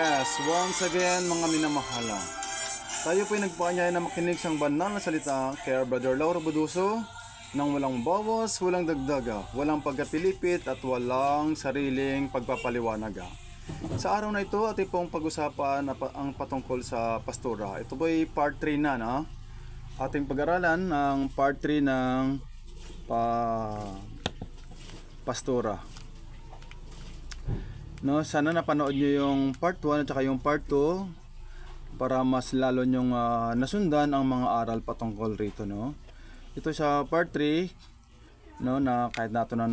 Yes, once again mga minamahal. Tayo po'y nagpaanyaya na makinig sa banal na salita kay Brother Lauro Buduso nang walang bawas, walang dagdaga, walang pagkapilipit at walang sariling pagpapaliwanaga. Sa araw na ito, ating pong pag-usapan ang patungkol sa pastora. Ito po'y part 3 na, ating pag-aralan ng part 3 ng pastora. No, sana napanood nyo yung part 1 at saka yung part 2 para mas lalo nyong nasundan ang mga aral patungkol rito, no. Ito sa part 3, no, na kahit nato na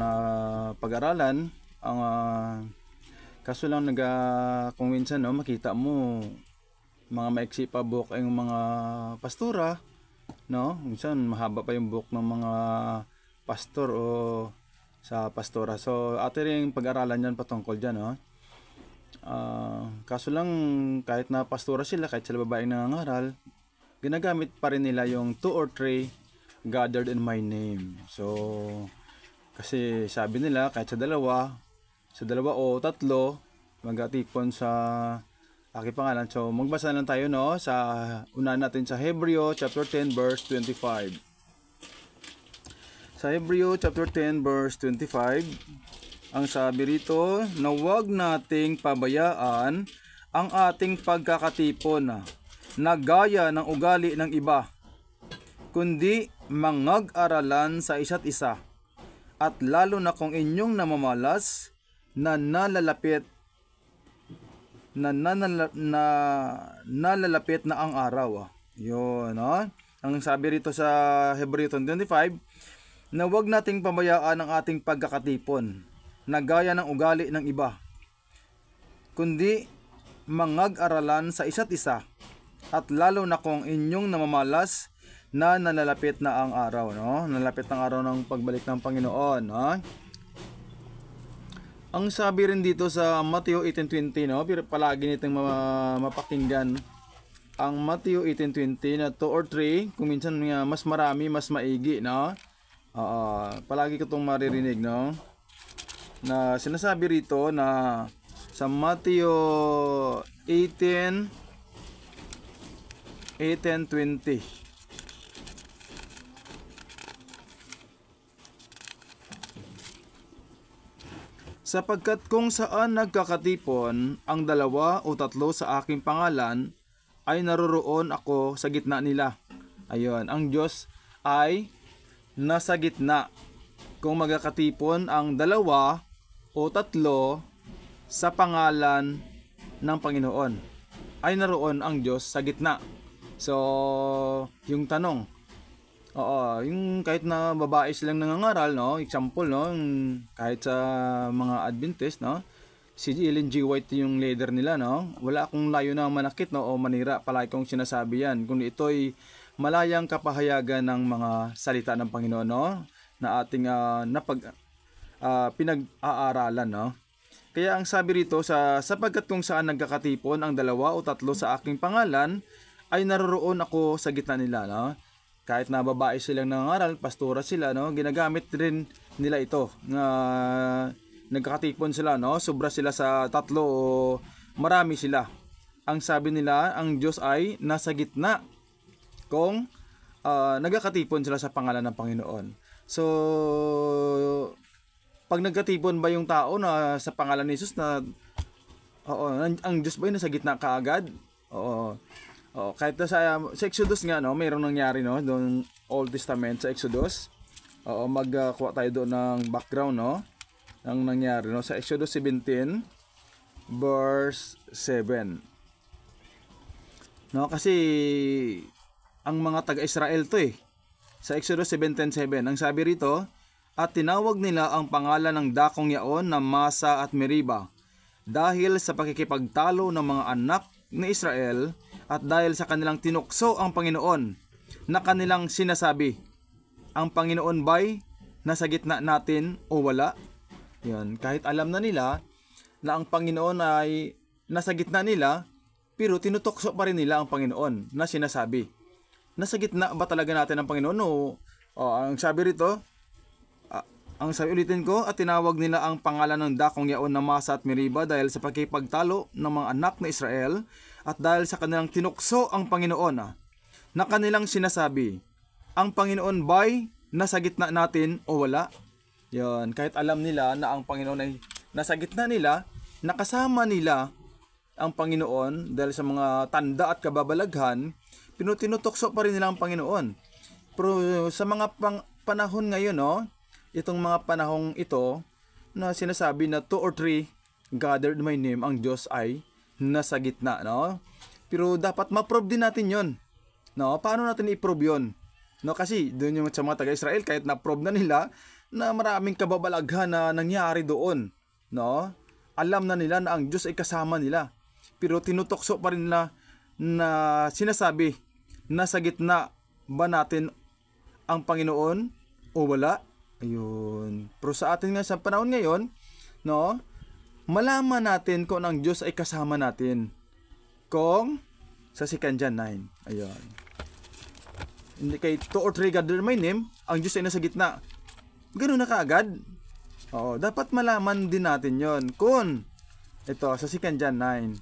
pag-aralan ang kaso lang kung minsan, no, makita mo mga maiksi pa book ang mga pastora, no. Minsan mahaba pa yung book ng mga pastor o sa pastora. So atin rin pag-aralan yan patungkol dyan, no? Kaso lang kahit na pastora sila, kahit sila babaeng nangangaral, ginagamit pa rin nila yung 2 or 3 gathered in my name. So kasi sabi nila kahit sa dalawa o 3 magkatipon sa aking pangalan. So magbasa lang tayo, no, sa unahan natin sa Hebreo chapter 10 verse 25. Sa Hebreo chapter 10 verse 25, ang sabi rito na huwag nating pabayaan ang ating pagkakatipon na gaya ng ugali ng iba, kundi mangag-aralan sa isa't isa, at lalo na kung inyong namamalas na nalalapit na ang araw. Yun, no? Ang sabi rito sa Hebreo 10:25, na huwag nating pabayaan ang ating pagkakatipon na gaya ng ugali ng iba, kundi mangag-aralan sa isa't isa, at lalo na kung inyong namamalas na nalalapit na ang araw, no? Nalalapit ang araw ng pagbalik ng Panginoon, no? Ang sabi rin dito sa Matthew 18:20, no? Pero palagi nitong mapakinggan ang Matthew 18:20 na 2 or 3, kung minsan mas marami, mas maigi, no? Palagi ko itong maririnig, no, na sinasabi rito na sa Matthew 18:20, sapagkat kung saan nagkakatipon ang 2 o 3 sa aking pangalan, ay naroroon ako sa gitna nila. Ayun, ang Diyos ay nasa gitna. Kung magkakatipon ang 2 o 3 sa pangalan ng Panginoon, ay naroon ang Diyos sa gitna. So, yung tanong, yung kahit na babae silang nangangaral, no, example, no, kahit sa mga Adventist, no, si Ellen G. White yung leader nila, no, wala akong layo na manakit, no, o manira, palagi kong sinasabi yan, kung ito'y malayang kapahayagan ng mga salita ng Panginoon, no, na ating pinag-aaralan, no. Kaya ang sabi rito sapagkat kung saan nagkakatipon ang 2 o 3 sa aking pangalan, ay naroroon ako sa gitna nila, no. Kahit na babae silang nangangaral, pastora sila, no, ginagamit rin nila ito na nagkakatipon sila, no, sobra sila sa 3 o marami sila. Ang sabi nila, ang Diyos ay nasa gitna kung nagkakatipon sila sa pangalan ng Panginoon. So, pag nagkatipon ba yung tao na sa pangalan ni Jesus na ang Diyos ba yun nasa gitna kaagad? Kahit sa Exodus nga, no, mayroong nangyari, no, doon Old Testament sa Exodus. Magkuha tayo doon ng background, no, ang nangyari, no, sa Exodus 17 verse 7. No, kasi ang mga taga-Israel to sa Exodus 17:7, ang sabi rito, at tinawag nila ang pangalan ng dakong yaon na Masa at Meriba, dahil sa pakikipagtalo ng mga anak ni Israel, at dahil sa kanilang tinukso ang Panginoon, na kanilang sinasabi, ang Panginoon ba'y nasa gitna natin o wala? Yan, kahit alam na nila na ang Panginoon ay nasa gitna nila, pero tinutukso pa rin nila ang Panginoon na sinasabi, nasa gitna ba talaga natin ang Panginoon? Ang sabi rito, Ang sabi ulitin ko, at tinawag nila ang pangalan ng dakong yaon na Masa at Meriba dahil sa pagkipagtalo ng mga anak na Israel at dahil sa kanilang tinukso ang Panginoon na kanilang sinasabi, ang Panginoon ba'y nasa gitna natin o wala? Yan, kahit alam nila na ang Panginoon ay nasa gitna nila, nakasama nila ang Panginoon dahil sa mga tanda at kababalaghan, tinutokso pa rin nila ang Panginoon. Pero sa mga panahon ngayon, itong mga panahong ito na sinasabi na 2 or 3 gathered in my name, ang Diyos ay nasa gitna, Pero dapat ma-prove din natin 'yon. Paano natin i-prove 'yon? Kasi doon yung sa mga taga-Israel, kahit na-prove na nila na maraming kababalaghan na nangyari doon, Alam na nila na ang Diyos ay kasama nila. Pero tinutokso pa rin nila na sinasabi, nasa gitna ba natin ang Panginoon o wala? Ayun. Pero sa atin nga sa panahon ngayon, malaman natin kung ang Diyos ay kasama natin. Kung sa 2 John 9. Ayun. Hindi kay 2 or 3 gather my name, ang Diyos ay nasa gitna. Ganun na kaagad. Oo, dapat malaman din natin yon. Kung ito sa 2 John 9.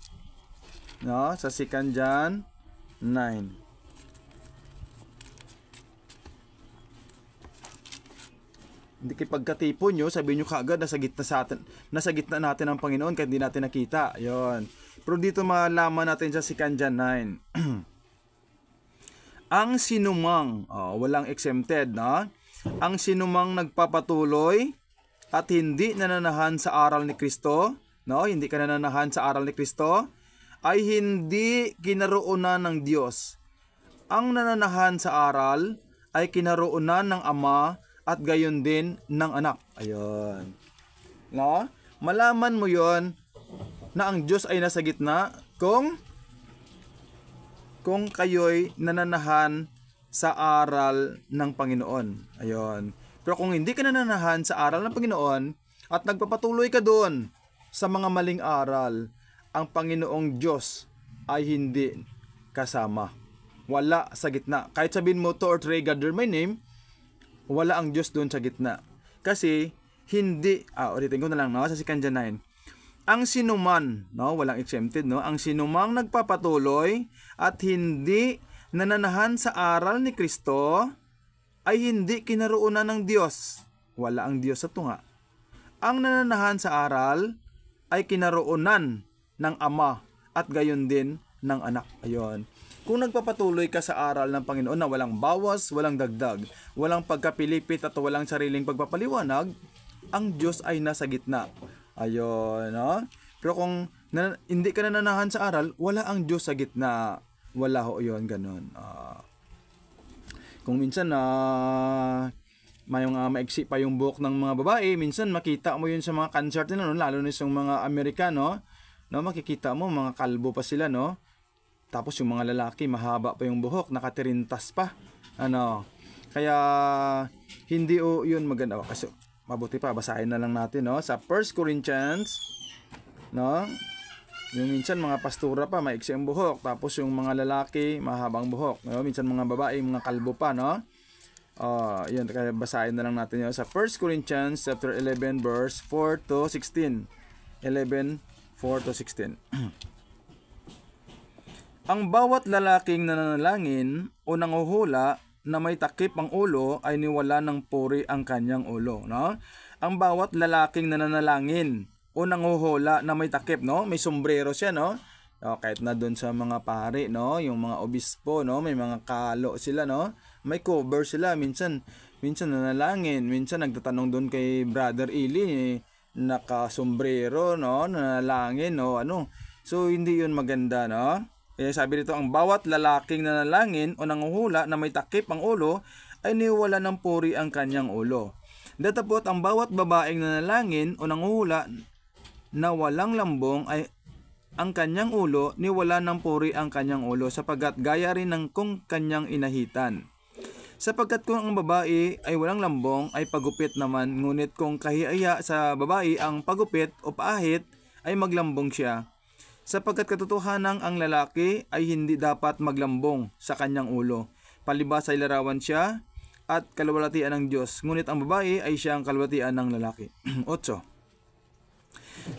Sa 2 John 9. Hindi kayo pagkatipon nyo, sabihin nyo kaagad nasa gitna natin ang Panginoon kahit hindi natin nakita. Yon. Pero dito malaman natin sa 2 John 9. Ang sinumang, walang exempted, ang sinumang nagpapatuloy at hindi nananahan sa aral ni Kristo, hindi ka nananahan sa aral ni Kristo, ay hindi kinaroonan ng Diyos. Ang nananahan sa aral ay kinaroonan ng Ama at gayon din ng anak. Ayun. Malaman mo yon na ang Diyos ay nasa gitna kung kayo'y nananahan sa aral ng Panginoon. Ayun. Pero kung hindi ka nananahan sa aral ng Panginoon at nagpapatuloy ka doon sa mga maling aral, ang Panginoong Diyos ay hindi kasama. Wala sa gitna. Kahit sabihin mo 2 or 3 gather my name, wala ang Diyos doon sa gitna. Kasi, hindi, ulitin ko na lang, sa 2 John 9. Ang sinuman, walang exempted, ang sinumang nagpapatuloy at hindi nananahan sa aral ni Kristo, ay hindi kinaroonan ng Diyos. Wala ang Diyos sa tunga. Ang nananahan sa aral ay kinaroonan ng Ama at gayon din ng anak. Ayun. Kung nagpapatuloy ka sa aral ng Panginoon na walang bawas, walang dagdag, walang pagkapilipit at walang sariling pagpapaliwanag, ang Diyos ay nasa gitna. Ayun, Pero kung hindi ka nananahan sa aral, wala ang Diyos sa gitna. Wala ho yun, ganun. Kung minsan may maiksi pa yung buhok ng mga babae, minsan makita mo yun sa mga concert nila, lalo na sa mga Amerikano, makikita mo mga kalbo pa sila, Tapos yung mga lalaki, mahaba pa yung buhok, nakatirintas pa. Kaya hindi yun maganda. Kasi mabuti pa, basahin na lang natin, sa 1 Corinthians, yung minsan mga pastura pa, maiksi ang buhok. Tapos yung mga lalaki, mahabang buhok. Minsan mga babae, mga kalbo pa, yun, kaya basahin na lang natin yun. Sa 1 Corinthians chapter 11, verse 4 to 16. 11, 4 to 16. Ang bawat lalaking nananalangin o nanguhula na may takip ang ulo ay niwala ng puri ang kanyang ulo. Ang bawat lalaking nananalangin o nanguhula na may takip, may sombrero siya, kahit na doon sa mga pare, yung mga obispo, may mga kalo sila, may cover sila, minsan nanalangin, minsan nagtatanong doon kay Brother Eli, naka-sombrero, nanalangin, So hindi yun maganda, Kaya sabi dito, ang bawat lalaking nanalangin o nanguhula na may takip ang ulo ay niwala ng puri ang kanyang ulo. Datapot ang bawat babaeng nanalangin o nanguhula na walang lambong ay ang kanyang ulo niwala ng puri ang kanyang ulo sapagkat gaya rin ng kung kanyang inahitan. Sapagkat kung ang babae ay walang lambong ay pagupit naman, ngunit kung kahiaya sa babae ang pagupit o paahit ay maglambong siya. Sapagkat katotohanan ang lalaki ay hindi dapat maglambong sa kanyang ulo. Palibhas ay larawan siya at kaluwalhatian ng Diyos, ngunit ang babae ay siyang kaluwalhatian ng lalaki. 8.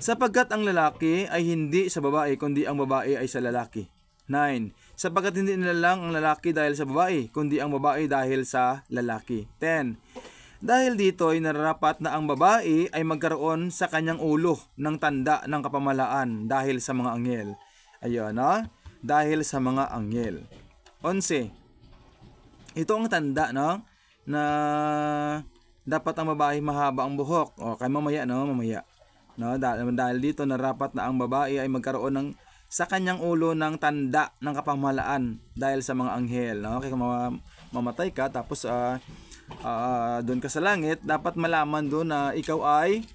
Sapagkat ang lalaki ay hindi sa babae, kundi ang babae ay sa lalaki. 9. Sapagkat hindi nilalang ang lalaki dahil sa babae, kundi ang babae dahil sa lalaki. 10. Dahil dito ay nararapat na ang babae ay magkaroon sa kanyang ulo ng tanda ng kapamahalaan dahil sa mga anghel. Ayun, no? Dahil sa mga anghel. 11. Ito ang tanda, no? Na dapat ang babae mahaba ang buhok. O, kay mamaya, no? Mamaya. No? Dahil dito nararapat na ang babae ay magkaroon ng sa kanyang ulo ng tanda ng kapamahalaan dahil sa mga anghel, no? Kaya mamatay ka tapos doon ka sa langit, dapat malaman doon na ikaw ay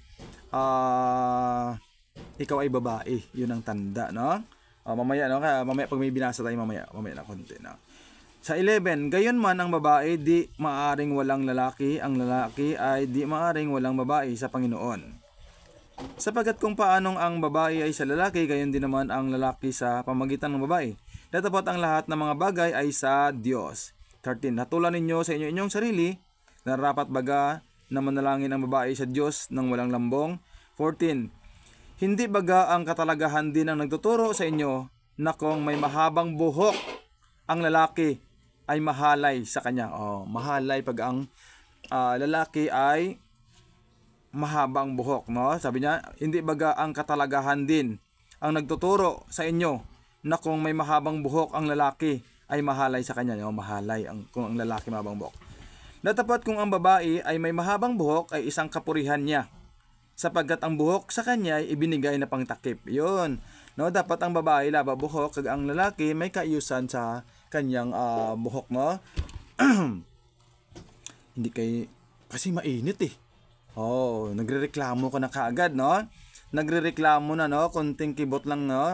babae. Yun ang tanda, no? Mamaya, no? Kaya mamaya pag may binasa tayo mamaya na konti, no? Sa 11, gayon man ang babae di maaring walang lalaki, ang lalaki ay di maaring walang babae sa Panginoon. Sapagkat kung paanong ang babae ay sa lalaki, gayon din naman ang lalaki sa pamagitan ng babae. Datapot ang lahat ng mga bagay ay sa Diyos. 13. Hatulan ninyo sa inyong sarili, nararapat baga na manalangin ang babae sa Diyos ng walang lambong. 14. Hindi baga ang katalagahan din ang nagtuturo sa inyo na kung may mahabang buhok ang lalaki ay mahalay sa kanya. Mahalay pag ang lalaki ay mahaba ang buhok, no? Sabi niya, hindi baga ang katalagahan din ang nagtuturo sa inyo na kung may mahabang buhok ang lalaki ay mahalay sa kanya, no? Mahalay kung ang lalaki mahabang buhok. Datapat kung ang babae ay may mahabang buhok ay isang kapurihan niya, sapagkat ang buhok sa kanya ay ibinigay na pangtakip. Yun, no? Dapat ang babae laba buhok, kag ang lalaki may kaayusan sa kanyang buhok, no? Hindi kasi mainit eh. Nagrereklamo ka na kaagad, no? Nagrereklamo na, no? Konting kibot lang, no?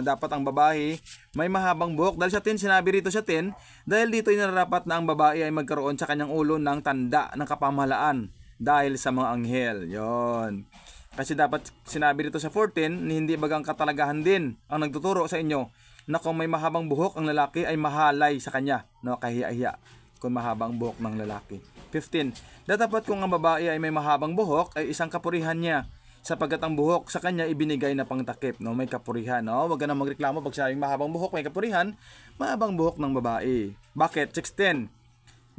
Dapat ang babae may mahabang buhok. Dahil sa 10, sinabi rito sa 10, dahil dito ay nararapat na ang babae ay magkaroon sa kanyang ulo ng tanda ng kapamahalaan dahil sa mga anghel. Yon. Kasi dapat sinabi rito sa 14, hindi bagang katalagahan din ang nagtuturo sa inyo na kung may mahabang buhok ang lalaki ay mahalay sa kanya, no? Kahiya-hiya kung mahabang buhok ng lalaki. 15. Datapat kung ang babae ay may mahabang buhok ay isang kapurihan niya, sapagkat ang buhok sa kanya ibinigay na pangtakip, no? May kapurihan, no? Huwag ka na magreklamo pag sabing mahabang buhok, may kapurihan, mahabang buhok ng babae. Bakit? 16.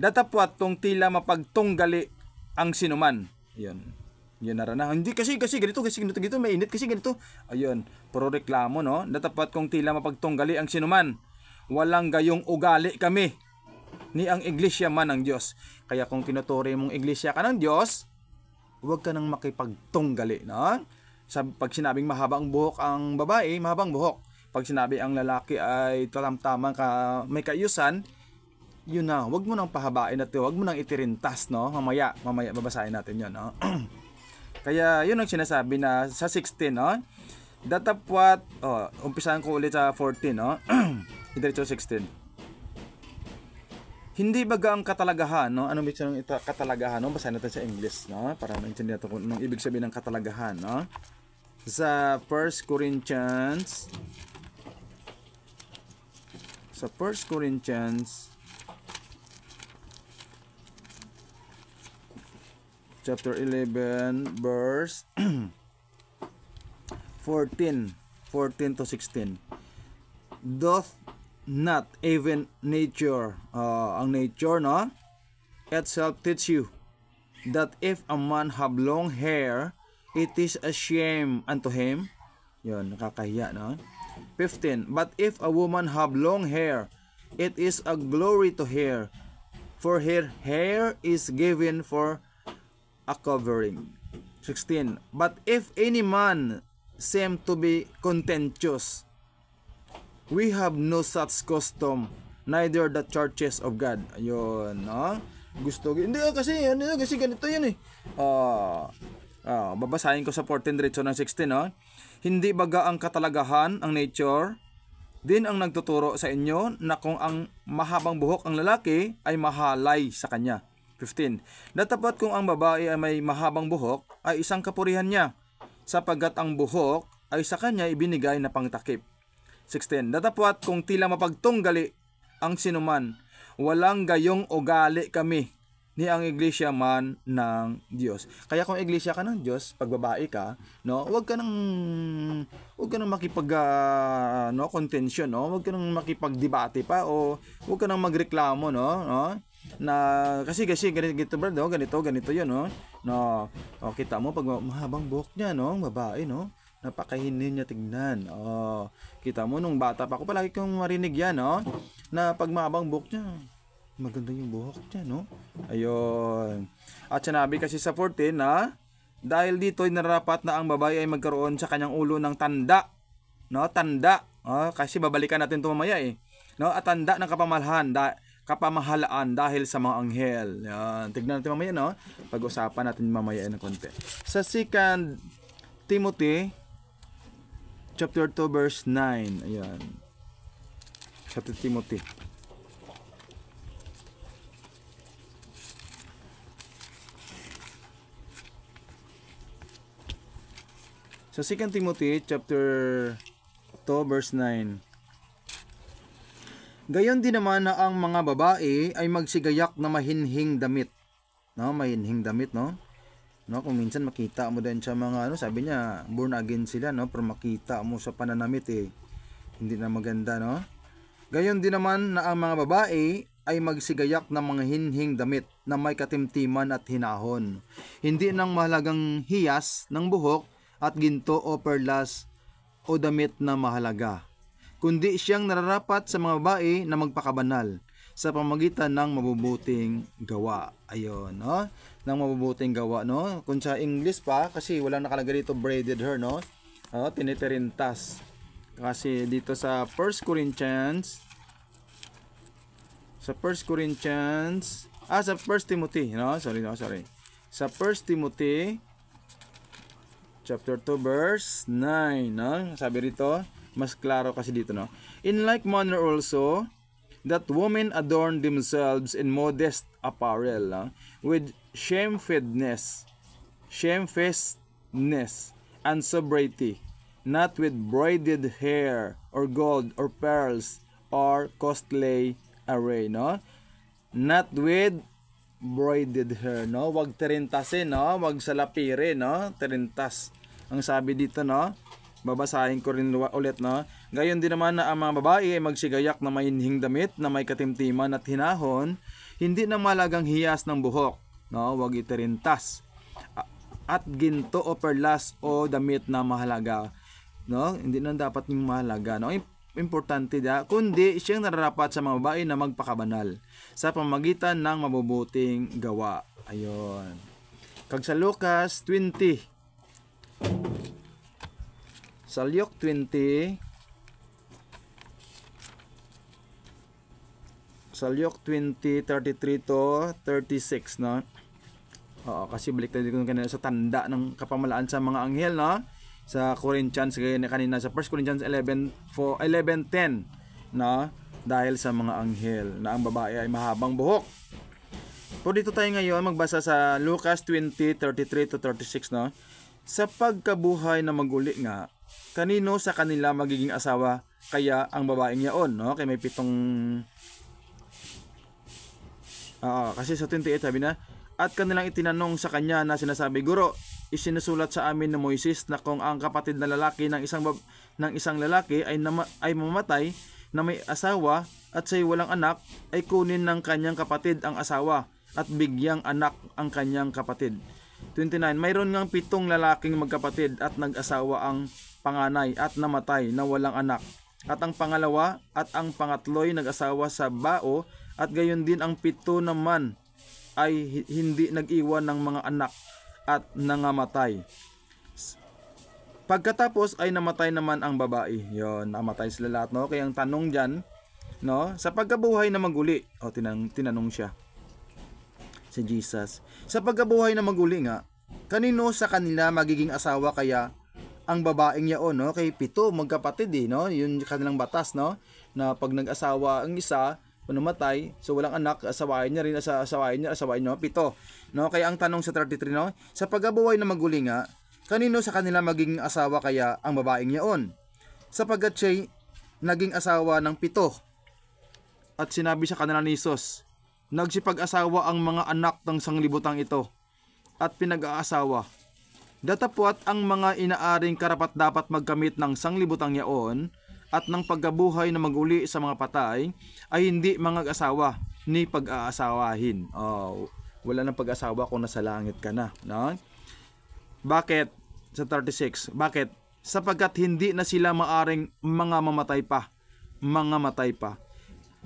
Datapat kung tila mapagtunggali ang sinuman. Yun narana. Hindi kasi ganito, mainit kasi ganito. Ayun, puro reklamo, no? Datapat kung tila mapagtunggali ang sinuman. Walang gayong ugali kami ni ang iglesia man ng Diyos. Kaya kung tinuturi mong iglesia ka ng Diyos, huwag ka nang makipagtunggali, no? Pag sinabing mahabang buhok ang babae, mahabang buhok. Pag sinabi ang lalaki ay talam-tamang may kaayusan, yun na, huwag mo nang pahabain at huwag mo nang itirintas, no? Mamaya babasahin natin yun, no? Kaya yun ang sinasabi na sa 16, no? Datapwat, umpisahan ko ulit sa 14, no? Diretso 16. Hindi baga ang katalagahan, no? Ano ibig sabihin ng katalagahan, no? Basahin natin sa English, no? Para maintindihan natin kung anong ibig sabihin ng katalagahan, no? Sa 1 Corinthians chapter 11 verse 14 to 16. Doth not even nature, ang nature, no? Itself teach you that if a man have long hair, it is a shame unto him. Yun, nakakahiya, no? 15. But if a woman have long hair, it is a glory to her, for her hair is given for a covering. 16. But if any man seem to be contentious, we have no such custom, neither the churches of God. Ayun, no? Hindi kasi ganito yun eh. Babasahin ko sa 14 diretso ng 16, no? Hindi baga ang katalagahan, ang nature, din ang nagtuturo sa inyo na kung ang mahabang buhok ang lalaki ay mahalay sa kanya. 15. Datapat kung ang babae ay may mahabang buhok ay isang kapurihan niya, sapagkat ang buhok ay sa kanya ibinigay na pangtakip. 16. Datapwat kung tila mapagtunggali ang sinuman, walang gayong ugali kami ni ang iglesia man ng Diyos. Kaya kung iglesia ka ng Diyos, pag babae ka, no, huwag ka nang makipag no, contention, no? Huwag ka nang makipagdebate pa o huwag ka nang magreklamo, no? Na kasi ganito bro, no? Ganito 'yon, no? No. O, kita mo pag mahabang buhok niya, no, babae, no? Napakahinin niya tignan. Oh, kita mo nung bata pa ako, palagi kong marinig 'yan, no? Na pag mahabang buhok niya, maganda yung buhok niya, no? Ayun. At sinabi kasi sa 14 na dahil dito ay nararapat na ang babae ay magkaroon sa kanyang ulo ng tanda, no? Tanda. Oh, kasi babalikan natin 'to mamaya eh. No? At tanda ng kapamahalaan dahil sa mga anghel. Yan. Tignan natin mamaya, no? Pag-usapan natin mamaya ng konti. Sa 2 Timothy chapter 2 verse 9. Ayan. 2 Timothy. Sa 2 Timothy chapter 2 verse 9. Gayon din naman na ang mga babae ay magsigayak na mahinhing damit. No, mahinhing damit, no? No, kung minsan makita mo din sa mga ano, sabi niya, born again sila, no? Pero makita mo sa pananamit eh, hindi na maganda, no? Gayon din naman na ang mga babae ay magsigayak ng mga hinhing damit na may katimtiman at hinahon. Hindi nang mahalagang hiyas ng buhok at ginto o perlas o damit na mahalaga, kundi siyang nararapat sa mga babae na magpakabanal sa pamagitan ng mabubuting gawa. Ayun, no? Ng mabubuting gawa, no? Kung sa English pa, kasi walang nakalagay dito braided hair, no? Tinitirintas. Kasi dito sa 1 Corinthians, sa 1 Timothy, no? Sorry. Sa 1 Timothy chapter 2 verse 9, no? Sabi rito, mas klaro kasi dito, no? In like manner also, that women adorn themselves in modest apparel, no? With shamefacedness, and sobriety, not with braided hair, or gold, or pearls, or costly array, no? Not with braided hair, no? Wag tirintasin, no? Wag salapirin, no? Tirintas. Ang sabi dito, no? Babasahin ko rin ulit, no? Gayon din naman na ang mga babae ay magsigayak na mahinhing damit na may katimtiman at hinahon, hindi na malagang hiyas ng buhok, no? Huwag itirintas. At ginto o perlas o damit na mahalaga, no? Hindi na dapat yung mahalaga, no? Importante da, kundi siyang nararapat sa mga babae na magpakabanal sa pamagitan ng mabubuting gawa. Ayun. Kag sa Lucas 20, sa Luke 20, sa Luke 20:33 to 36, no? Oo, kasi balik tayo dito kanina sa tanda ng kapamalaan sa mga anghel, no? Sa Corinthians kanina sa 1 Corinthians 11:10, no? Dahil sa mga anghel na ang babae ay mahabang buhok. So dito tayo ngayon magbasa sa Lucas 20:33 to 36, no? Sa pagkabuhay na maguli nga, kanino sa kanila magiging asawa kaya ang babaeng yaon, no? Kaya may 7 kasi sa 28 sabi na, at kanilang itinanong sa kanya na sinasabi, Guro, isinusulat sa amin ng Moises na kung ang kapatid na lalaki ng isang lalaki ay mamatay na may asawa at siya'y walang anak, ay kunin ng kanyang kapatid ang asawa at bigyang anak ang kanyang kapatid. 29, mayroon ngang 7 lalaking magkapatid at nag-asawa ang panganay at namatay na walang anak. At ang pangalawa at ang pangatlo'y nag-asawa sa bao, at gayon din ang 7 naman ay hindi nag-iwan ng mga anak at nangamatay. Pagkatapos ay namatay naman ang babae. Yon, namatay sila lahat, no? Kaya ang tanong diyan, no, sa pagkabuhay na maguli, tinanong siya si Jesus. Sa pagkabuhay na maguli nga, kanino sa kanila magiging asawa kaya ang babaeng yaon, no? Kay 7 magkapatid no? Yun kanilang batas, no? Na pag nag-asawa ang isa, namatay, so walang anak, asawain niya rin, asawain niya, 7, no? Kaya ang tanong sa 33, no? Sa pagkabuhay na maguli nga, kanino sa kanila magiging asawa kaya ang babaeng yaon? Sapagkat siya'y naging asawa ng 7. At sinabi sa kanila ni Jesus, nagsipag-asawa ang mga anak ng sanglibutang ito at pinag-aasawa. Datapwat ang mga inaaring karapat-dapat magkamit ng sanglibutang yaon at ng pagkabuhay na maguli sa mga patay ay hindi mga asawa ni pag-aasawahin. Wala nang pag-asawa kung nasa langit ka na, no? Bakit? Sa 36. Bakit? Sapagkat hindi na sila maaring mga matay pa.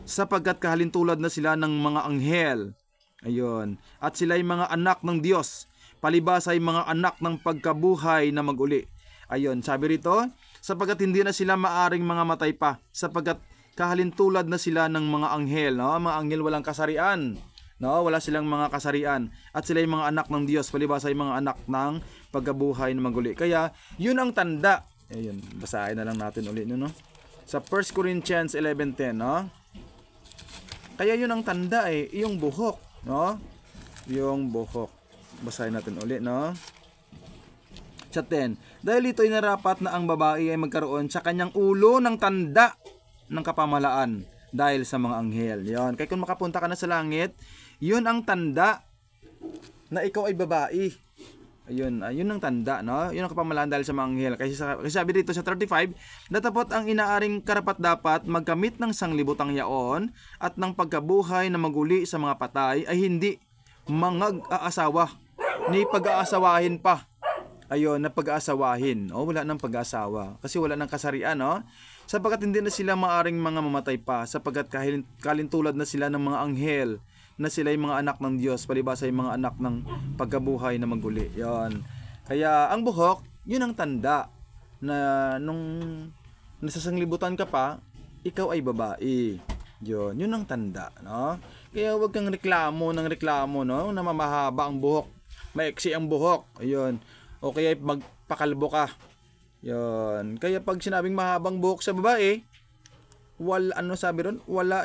Sapagkat kahalintulad na sila ng mga anghel. Ayun. At sila ay mga anak ng Diyos. Palibas ay mga anak ng pagkabuhay na maguli. Ayun. Sabi rito, sapagkat hindi na sila maaring mga matay pa. Sapagkat kahalintulad na sila ng mga anghel. No? Mga anghel walang kasarian. No? Wala silang mga kasarian. At sila ay mga anak ng Diyos. Palibas ay mga anak ng pagkabuhay na maguli. Kaya, yun ang tanda. Ayun. Basahin na lang natin ulit. No? Sa 1 Corinthians 11:10. No? Kaya yun ang tanda yung buhok, no? Yung buhok. Basahin natin ulit, no? Sa 10. Dahil ito'y narapat na ang babae ay magkaroon sa kanyang ulo ng tanda ng kapamahalaan dahil sa mga anghel. Yun. Kaya kung makapunta ka na sa langit, yun ang tanda na ikaw ay babae. Ayun ang tanda, no? Yun ang kapamahalaan dahil sa mga anghel. Kasi sabi dito sa 35, datapot ang inaaring karapat-dapat magkamit ng sanglibutang yaon at ng pagkabuhay na maguli sa mga patay ay hindi mag-aasawa ni pag-aasawahin pa. Ayun, na pag-aasawahin. Wala nang pag-aasawa. Kasi wala nang kasarian, no? Sapagkat hindi na sila maaring mga mamatay pa. Sapagkat kalintulad na sila ng mga anghel na sila ay mga anak ng Diyos, palibas ay mga anak ng pagkabuhay na maguli. Yon. Kaya ang buhok, yun ang tanda na nung nasasanglibutan ka pa, ikaw ay babae. Yun ang tanda, no? Kaya huwag kang reklamo, no? Na mamahaba ang buhok, maiksi ang buhok. Ayun. O kaya magpakalbo ka. Yun. Kaya pag sinabing mahabang buhok sa babae, wala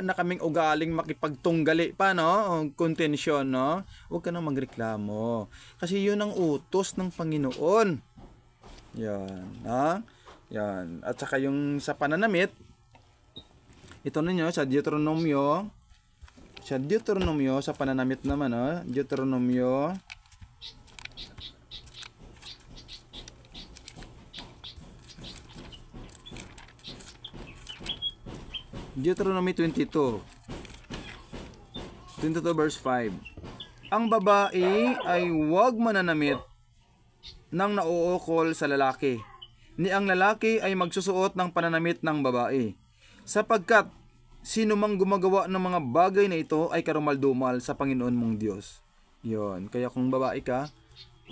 na kaming ugaling makipagtunggali pa, no? Kontensyon, no? Huwag ka nang magreklamo. Kasi yun ang utos ng Panginoon. Yan, ha? Yan. At saka yung sa pananamit, ito ninyo sa Deuteronomio, sa pananamit naman, no? Deuteronomy 22 verse 5. Ang babae ay huwag mananamit ng nauukol sa lalaki, ni ang lalaki ay magsusuot ng pananamit ng babae, sapagkat sino mang gumagawa ng mga bagay na ito ay karumaldumal sa Panginoon mong Diyos. Yon. Kaya kung babae ka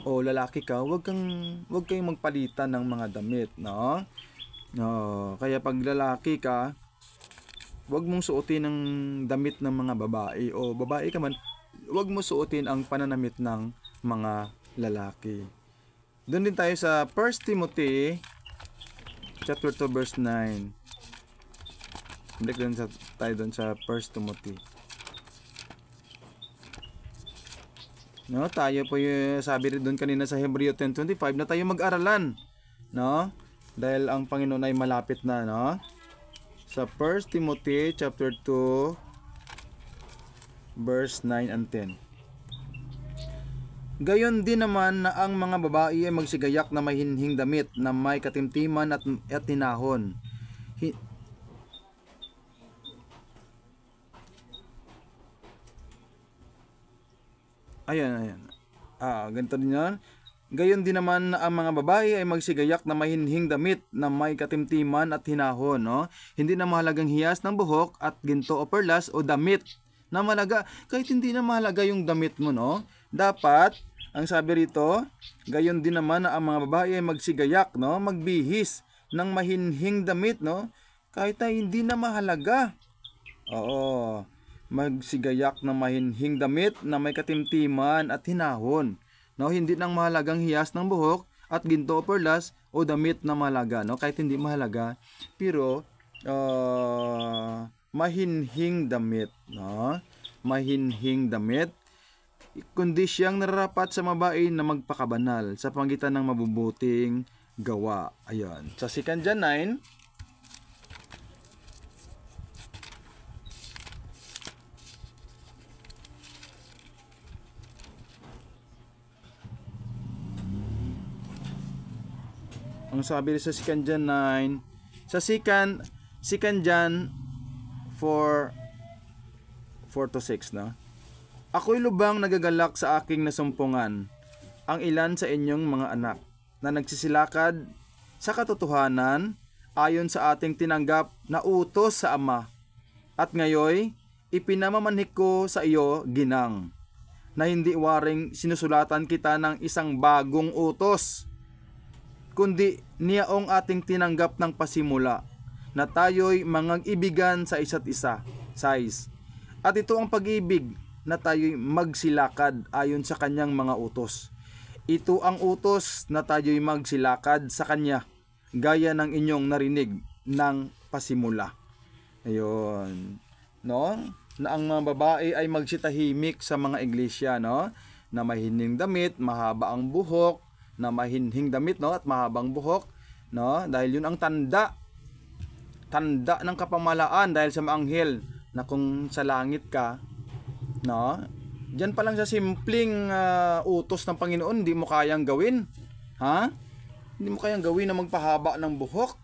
o lalaki ka, huwag kayong magpalitan ng mga damit, no? No, kaya pag lalaki ka, huwag mong suotin ng damit ng mga babae, o babae ka man, huwag mo suotin ang pananamit ng mga lalaki. Doon din tayo sa 1 Timothy chapter 2 verse 9. Balik din tayo doon sa 1 Timothy. No, tayo po yung sabi rin doon kanina sa Hebreo 10:25 na tayo mag-aralan, no? Dahil ang Panginoon ay malapit na, no? Sa 1 Timothy chapter 2 verse 9 and 10. Gayon din naman na ang mga babae ay magsigayak na mahinhing damit na may katimtiman at tinahon. Ayan. Ganito din yan. Gayon din naman na ang mga babae ay magsigayak na mahinhing damit na may katimtiman at hinahon, no? Hindi na mahalagang hiyas ng buhok at ginto o perlas o damit na mahalaga. Kahit hindi na mahalaga yung damit mo, no? Dapat, ang sabi rito, gayon din naman na ang mga babae ay magsigayak, no? Magbihis ng mahinhing damit, no? Kahit na hindi na mahalaga. Oo. Magsigayak ng mahinhing damit na may katimtiman at hinahon. No, hindi nang mahalagang hiyas ng buhok at ginto o perlas o damit na mahalaga, no? Kahit hindi mahalaga, pero mahinhing damit, no? Mahinhing damit, kundi siyang nararapat sa babae na magpakabanal sa pagitan ng mabubuting gawa. Ayan. Sa 2 John 9, Ang sabi sa 2 John 9, sa 2 John 4:4-6, no? Ako'y lubang nagagalak sa aking nasumpungan ang ilan sa inyong mga anak na nagsisilakad sa katotohanan ayon sa ating tinanggap na utos sa Ama. At ngayoy, ipinamamanhik ko sa iyo, ginang, na hindi waring sinusulatan kita ng isang bagong utos, kundi niyaong ating tinanggap ng pasimula, na tayo'y mangag-ibigan sa isa't isa. Size. At ito ang pag-ibig, na tayo'y magsilakad ayon sa kanyang mga utos. Ito ang utos, na tayo'y magsilakad sa kanya, gaya ng inyong narinig ng pasimula. Ayun. No? Na ang mga babae ay magsitahimik sa mga iglesia, no? Na mahinhing damit, mahaba ang buhok, na mahinhing damit, no? At mahabang buhok, no? Dahil yun ang tanda ng kapamalaan dahil sa mga anghel na kung sa langit ka, no? Diyan pa lang sa simpleng utos ng Panginoon, hindi mo kayang gawin. Ha? Hindi mo kayang gawin na magpahaba ng buhok.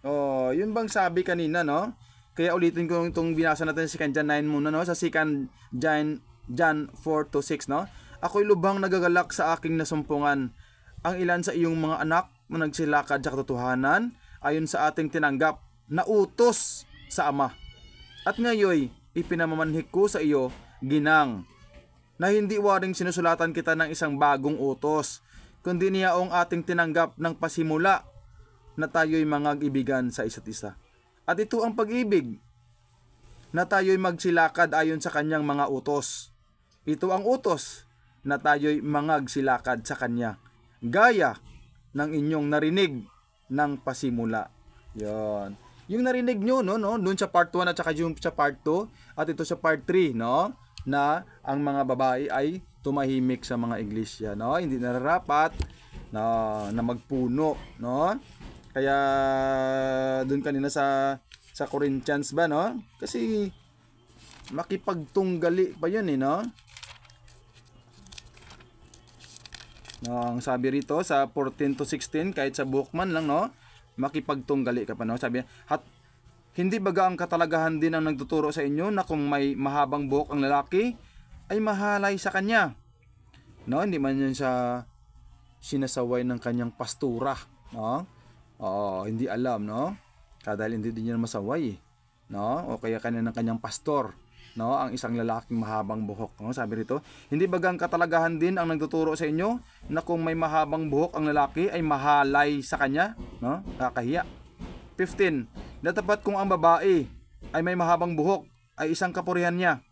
Oh, yun bang sabi kanina, no? Kaya ulitin ko itong binasa natin sa 2 John 9 muna, no? Sa 2 John 4-6, no? Ako'y lubhang nagagalak sa aking nasumpungan ang ilan sa iyong mga anak na nagsilakad sa katotohanan ayon sa ating tinanggap na utos sa Ama. At ngayoy, ipinamamanhik ko sa iyo, ginang, na hindi waring sinusulatan kita ng isang bagong utos, kundi niyaong ating tinanggap ng pasimula, na tayo'y mangag-ibigan sa isa't isa. At ito ang pag-ibig, na tayo'y magsilakad ayon sa kanyang mga utos. Ito ang utos, na tayo'y mangagsilakad sa kanya, gaya ng inyong narinig ng pasimula. Yon. Yung narinig nyo, no, doon sa part 1 at saka yung sa part 2 at ito sa part 3, no, na ang mga babae ay tumahimik sa mga iglesia, no, hindi nararapat na magpuno, no. Kaya doon kanina sa Corinthians ba, no, kasi makipagtunggali pa yun, no. No, ang sabi rito sa 14-16, kahit sa buhok man lang, no, makipagtunggali ka pa, no. Sabi, hindi baga ang katalagahan din ang nagtuturo sa inyo na kung may mahabang buhok ang lalaki ay mahalay sa kanya, no. Hindi man yun sa sinasaway ng kanyang pastura, no. Hindi alam, no, dahil hindi din yan masaway, no, o kaya kanya ng kanyang pastor, no, ang isang lalaking mahabang buhok, no. Sabi rito, hindi baga ang katalagahan din ang nagtuturo sa inyo na kung may mahabang buhok ang lalaki ay mahalay sa kanya, no, kakahiya. 15, datapat kung ang babae ay may mahabang buhok ay isang kapurihan niya,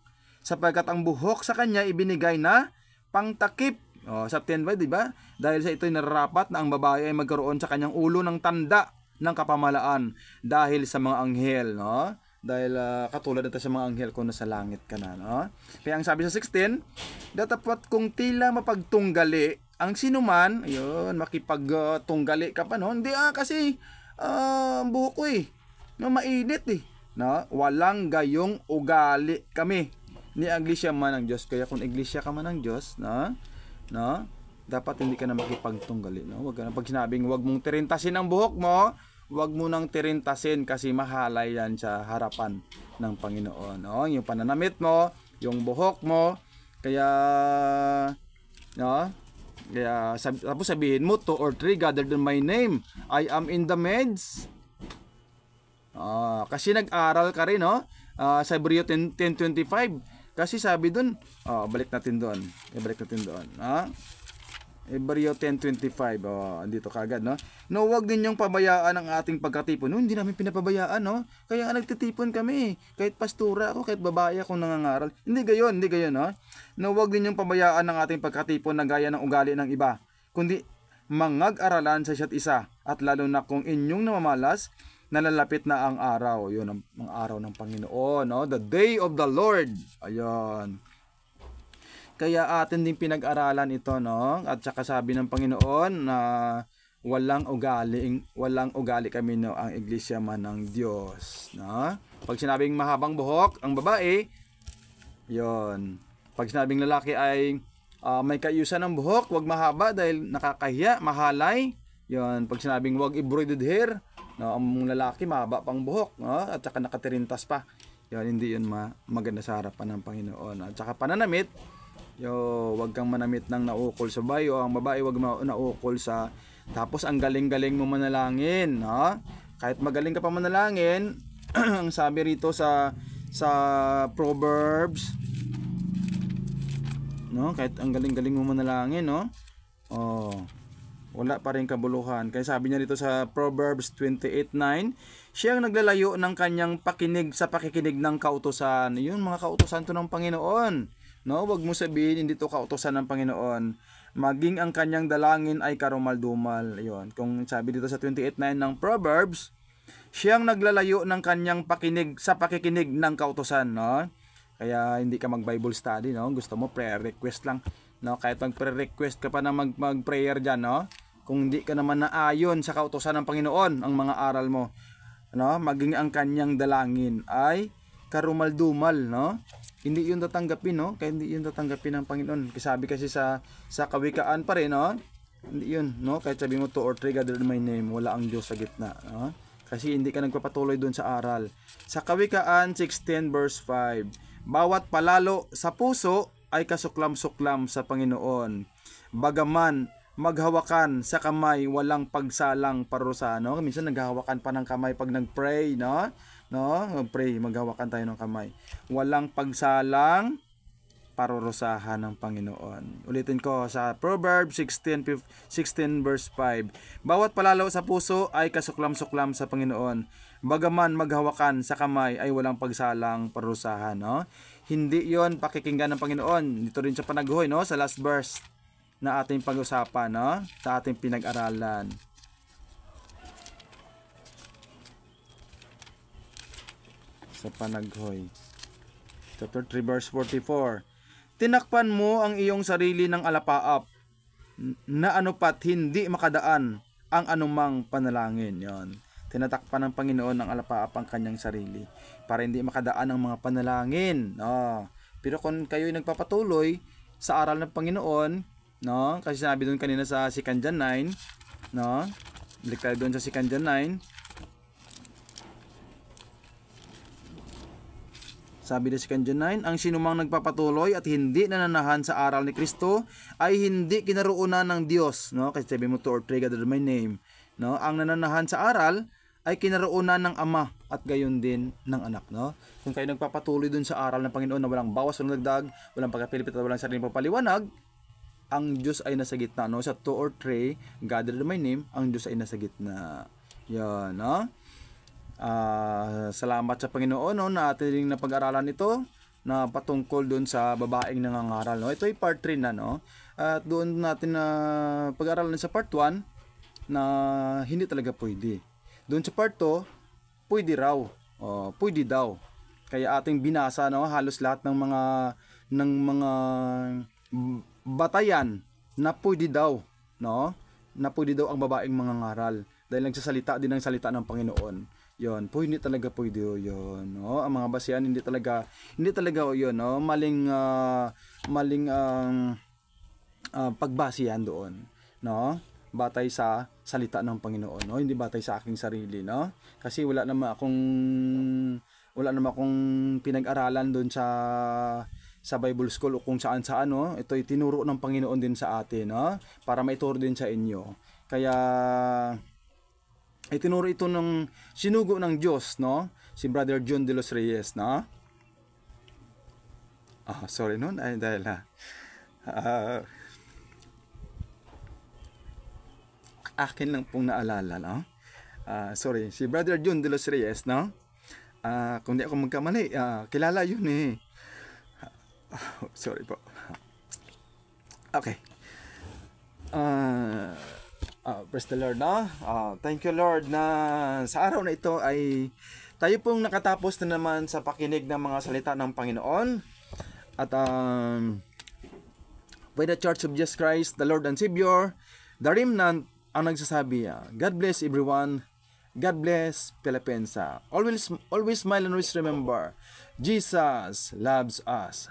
sapagkat ang buhok sa kanya ibinigay na pangtakip. Sa 10 ba, di ba? Dahil sa ito'y nararapat na ang babae ay magkaroon sa kanyang ulo ng tanda ng kapamalaan dahil sa mga anghel, no? Dahil katulad ito sa mga anghel kung nasa langit ka na, no? Kaya ang sabi sa 16, datapat kung tila mapagtunggali ang sinuman, ayun, makipagtunggali ka pa, no? Hindi kasi buhok ko no, mainit no? Walang gayong ugali kami ni iglesia man ng Diyos. Kaya kung iglesia ka man ng Diyos, no, dapat hindi ka na makipagtunggali, no? Wag ka na, pag sinabing wag mong tirintasin ang buhok mo, wag mo nang tirintasin kasi mahalay yan sa harapan ng Panginoon, no? Yung pananamit mo, yung buhok mo, kaya, no? Kaya tapos sabihin mo, 2 or 3 gathered in my name, I am in the midst. Kasi nag-aral ka rin, no? Sa Hebreo 10:25. Kasi sabi dun, balik natin doon. Hebreo 10:25. Andito kagad, no? No, wag ninyong pabayaan ang ating pagkatipon. No, hindi namin pinapabayaan, no? Kaya nagtitipon kami. Kahit pastura ako, kahit babae akong nangangaral. Hindi gayon, no? No, wag ninyong pabayaan ang ating pagkatipon na gaya ng ugali ng iba, kundi mangag-aralan sa isa't isa, at lalo na kung inyong namamalas, nalalapit na ang araw. Yun ang araw ng Panginoon, no? The day of the Lord. Ayun. Kaya atin din pinag-aralan ito, no? At saka sabi ng Panginoon na walang ugali kami, no, ang iglesia man ng Diyos, no? Pag sinabing mahabang buhok ang babae, yon. Pag sinabing lalaki ay may kayusan ng buhok, wag mahaba dahil nakakahiya, mahalay, Yun, pag sinabing wag embroidered hair, no, ang lalaki mahaba pang buhok, no, at saka nakatirintas pa. Yun, hindi yun maganda sa harapan ng Panginoon. At saka pananamit, wag kang manamit ng naukol sa babae, o ang babae wag naukol sa, tapos ang galing-galing mo manalangin, no? Kahit magaling ka pa manalangin, ang sabi rito sa Proverbs, no, kahit ang galing-galing mo manalangin, no, wala pa rin kabuluhan. Kaya sabi niya dito sa Proverbs 28:9, siyang naglalayo ng kanyang pakinig sa pakikinig ng kautusan. Yun, mga kautusan to ng Panginoon. No, wag mo sabihin hindi to kautusan ng Panginoon. Maging ang kanyang dalangin ay karumal-dumal. Ayun, kung sabi dito sa 28:9 ng Proverbs, siyang naglalayo ng kanyang pakinig sa pakikinig ng kautusan, no? Kaya hindi ka mag-Bible study, no? Gusto mo prayer request lang, no? Kahit mag-prayer request ka pa na mag-prayer diyan, no? Kung hindi ka naman naayon sa kautusan ng Panginoon ang mga aral mo, no? Maging ang kanyang dalangin ay karumal-dumal, no? Hindi yun tatanggapin, no? Kaya hindi yun tatanggapin ng Panginoon. Kasi sabi kasi sa Kawikaan pa rin, no? Hindi yun, no? Kahit sabi mo 2 or 3 gathered in my name, wala ang Diyos sa gitna, no? Kasi hindi ka nagpapatuloy doon sa aral. Sa Kawikaan 16 verse 5, bawat palalo sa puso ay kasuklam-suklam sa Panginoon. Bagaman maghawakan sa kamay, walang pagsalang parusa, no? Minsan naghahawakan pa ng kamay pag nagpray, no? No, pray, maghawakan tayo ng kamay. Walang pagsalang parurusahan ng Panginoon. Ulitin ko sa Proverbs 16 verse 5. Bawat palalo sa puso ay kasuklam-suklam sa Panginoon. Bagaman maghawakan sa kamay ay walang pagsalang parurusahan, no? Hindi 'yon pakikinggan ng Panginoon. Dito rin sa panaghoy, no, sa last verse na ating pag-usapan, no, sa ating pinag-aralan. Sa panaghoy, chapter 3 verse 44, tinakpan mo ang iyong sarili ng alapaap na anupat hindi makadaan ang anumang panalangin. Yon, tinatakpan ng Panginoon ng alapaap ang kanyang sarili para hindi makadaan ang mga panalangin, no? Pero kung kayo'y nagpapatuloy sa aral ng Panginoon, no, kasi sinabi doon kanina sa Sikanjan 9, no, balik tayo doon sa Sikanjan 9. Sabi na si Sikanjan 9, ang sinumang nagpapatuloy at hindi nananahan sa aral ni Kristo ay hindi kinaroonan ng Diyos, no? Kasi sabi mo 2 or 3 gathered in my name, no? Ang nananahan sa aral ay kinaroonan ng Ama at gayon din ng Anak, no? Kung kayo nagpapatuloy dun sa aral ng Panginoon na walang bawas, walang dagdag, walang pagkapilipit at walang sariling papaliwanag, ang Diyos ay nasa gitna, no? Sa 2 or 3 gathered in my name, ang Diyos ay nasa gitna. Yan, no? Salamat sa Panginoon, no, na ating napag-aralan ito na patungkol doon sa babaeng nangangaral, no. Ito ay part 3 na, no. At doon natin na pag-aralan sa part 1 na hindi talaga pwede. Doon sa part 2, pwede raw. Pwede daw. Kaya ating binasa, no, halos lahat ng mga batayan na pwede daw, no, na pwede daw ang babaeng mangangaral dahil nagsasalita din ng salita ng Panginoon. Yon, po hindi talaga pwede yon, no? Ang mga basihan hindi talaga yon, no? Maling pagbasihan doon, no? Batay sa salita ng Panginoon, no? Hindi batay sa aking sarili, no? Kasi wala naman akong pinag-aralan doon sa Bible School o kung saan-saan, no? Ito ay tinuro ng Panginoon din sa atin, no? Para maituro din sa inyo. Kaya ay tinuro ito ng sinugo ng Diyos, no? Si Brother John de los Reyes, no? Sorry noon, ay dahil akin lang pong naalala, no? Sorry, si Brother John de los Reyes, no? Kung di ako magkamali, kilala yun eh. Sorry po. Okay. Praise the Lord, no? Thank you, Lord, na sa araw na ito ay tayo pong nakatapos na naman sa pakinig ng mga salita ng Panginoon. At by the Church of Jesus Christ, the Lord and Savior, the Remnant, ang nagsasabi, God bless everyone. God bless Philippines. Always smile and always remember, Jesus loves us.